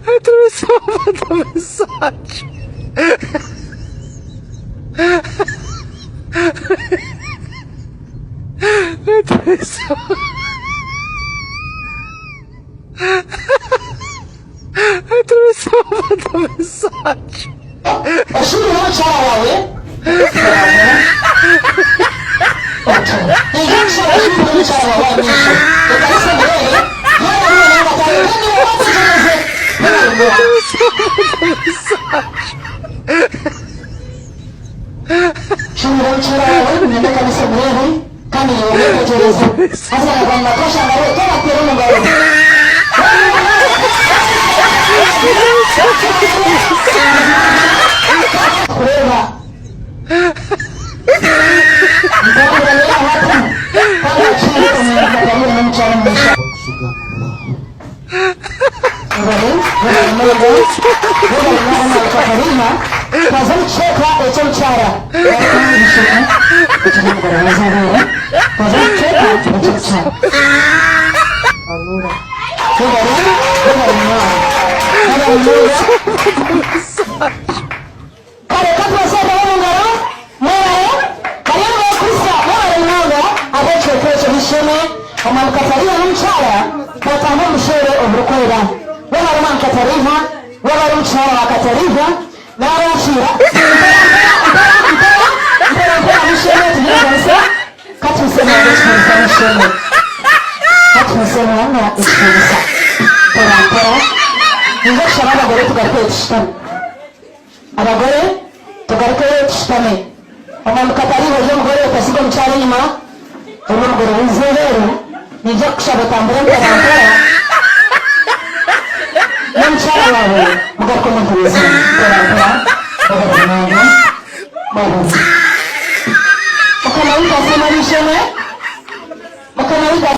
Atravessou a mensagem. Atravessou. Atravessou a mensagem. Ashuri wanachara wawe. Abagore tugaruke tushikame omukatariho y'umugore ukasiga mucyaro nyuma umugore w'inzobere nijya kushaba tambura ntarankora n'umucyaro wawe mugaruke muhuza ntarankora bagatanga bahuza ukanawita sema bisheme ukanawita